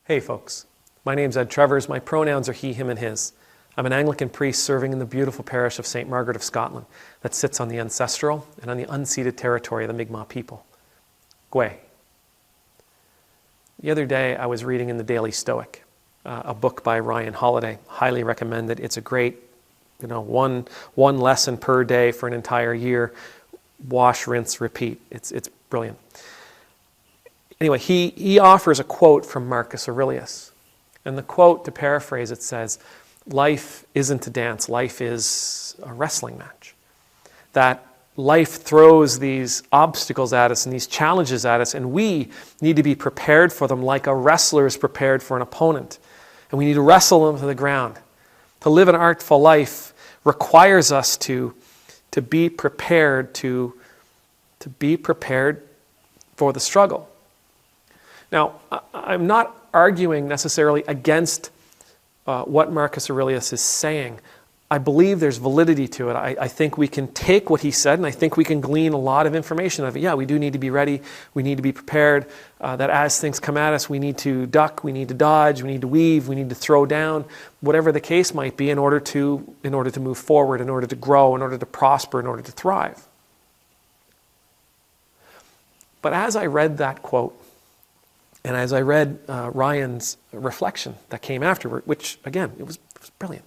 Hey folks, my name's Ed Trevors. My pronouns are he, him, and his. I'm an Anglican priest serving in the beautiful parish of St. Margaret of Scotland that sits on the ancestral and on the unceded territory of the Mi'kmaq people. Gwe. The other day I was reading in the Daily Stoic, a book by Ryan Holiday. Highly recommend it. It's a great, one lesson per day for an entire year. Wash, rinse, repeat. It's brilliant. Anyway, he offers a quote from Marcus Aurelius. And the quote, to paraphrase it, says, life isn't a dance, life is a wrestling match. That life throws these obstacles at us and these challenges at us, and we need to be prepared for them like a wrestler is prepared for an opponent. And we need to wrestle them to the ground. To live an artful life requires us to be prepared to be prepared for the struggle. Now, I'm not arguing necessarily against what Marcus Aurelius is saying. I believe there's validity to it. I think we can take what he said, and I think we can glean a lot of information out of it. Yeah, we do need to be ready. We need to be prepared. That as things come at us, we need to duck, we need to dodge, we need to weave, we need to throw down, whatever the case might be, in order to move forward, in order to grow, in order to prosper, in order to thrive. But as I read that quote, and as I read Ryan's reflection that came afterward, which, again, it was brilliant,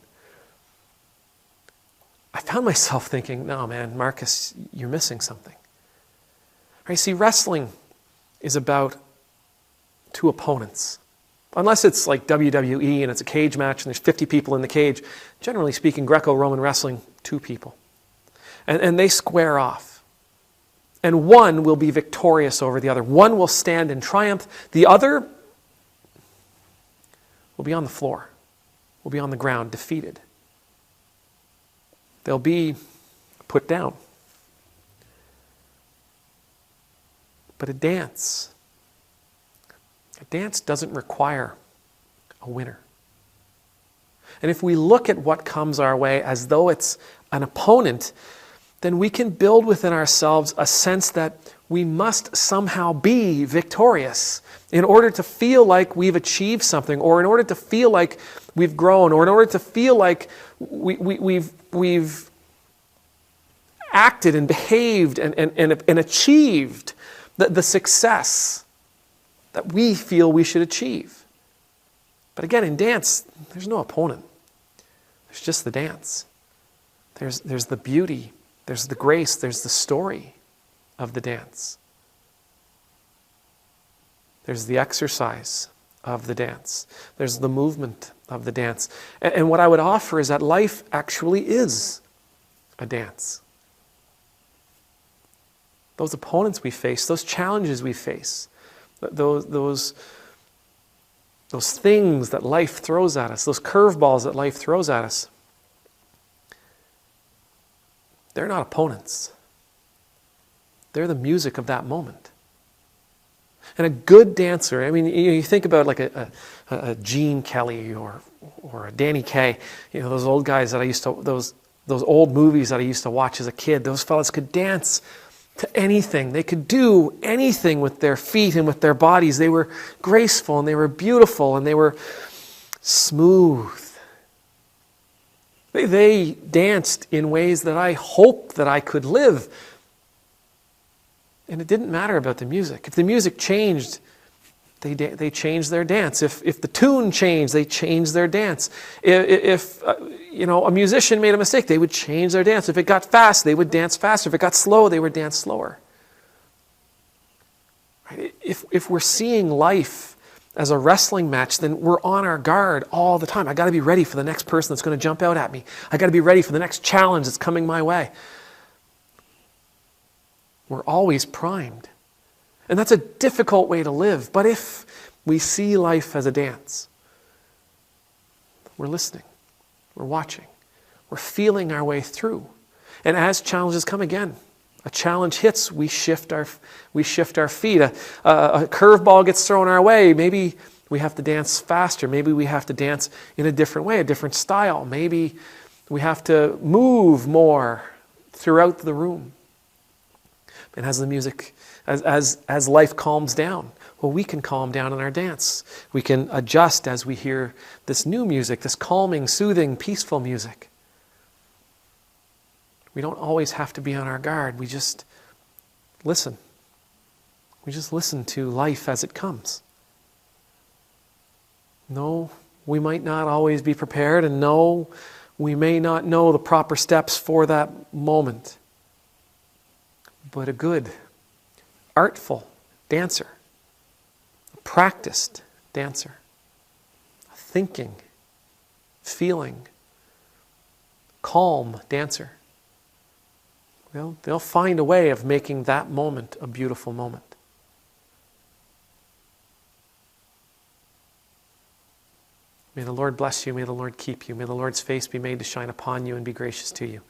I found myself thinking, no, man, Marcus, you're missing something. Right? See, wrestling is about two opponents. Unless it's like WWE and it's a cage match and there's 50 people in the cage, generally speaking, Greco-Roman wrestling, two people. And they square off. And one will be victorious over the other. One will stand in triumph. The other will be on the floor, will be on the ground, defeated. They'll be put down. But a dance doesn't require a winner. And if we look at what comes our way as though it's an opponent, then we can build within ourselves a sense that we must somehow be victorious in order to feel like we've achieved something, or in order to feel like we've grown, or in order to feel like we've acted and behaved and achieved the success that we feel we should achieve. But again, in dance, there's no opponent. There's just the dance. There's the beauty. There's the grace, there's the story of the dance. There's the exercise of the dance. There's the movement of the dance. And what I would offer is that life actually is a dance. Those opponents we face, those challenges we face, those things that life throws at us, those curveballs that life throws at us, they're not opponents. They're the music of that moment. And a good dancer, I mean, you think about like a Gene Kelly or a Danny Kaye, those old guys that I used to, those old movies that I used to watch as a kid. Those fellas could dance to anything. They could do anything with their feet and with their bodies. They were graceful and they were beautiful and they were smooth. They danced in ways that I hoped that I could live. And it didn't matter about the music. If the music changed, they changed their dance. If the tune changed, they changed their dance. If a musician made a mistake, they would change their dance. If it got fast, they would dance faster. If it got slow, they would dance slower. Right? If we're seeing life as a wrestling match, then we're on our guard all the time. I got to be ready for the next person that's going to jump out at me. I got to be ready for the next challenge that's coming my way. We're always primed. And that's a difficult way to live. But if we see life as a dance, we're listening, we're watching, we're feeling our way through. And as challenges come again, a challenge hits, we shift our feet. A curveball gets thrown our way. Maybe we have to dance faster. Maybe we have to dance in a different way, a different style. Maybe we have to move more throughout the room. And as the music, as life calms down, well, we can calm down in our dance. We can adjust as we hear this new music, this calming, soothing, peaceful music. We don't always have to be on our guard. We just listen. We just listen to life as it comes. No, we might not always be prepared, and no, we may not know the proper steps for that moment. But a good, artful dancer, a practiced dancer, a thinking, feeling, calm dancer, they'll find a way of making that moment a beautiful moment. May the Lord bless you. May the Lord keep you. May the Lord's face be made to shine upon you and be gracious to you.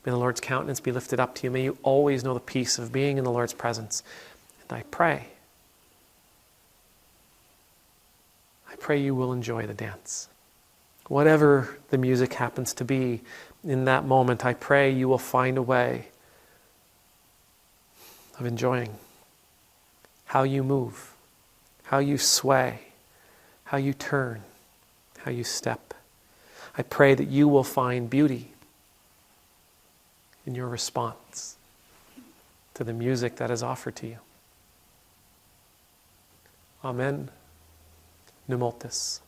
May the Lord's countenance be lifted up to you. May you always know the peace of being in the Lord's presence. And I pray you will enjoy the dance. Whatever the music happens to be in that moment, I pray you will find a way of enjoying how you move, how you sway, how you turn, how you step. I pray that you will find beauty in your response to the music that is offered to you. Amen. Numultus.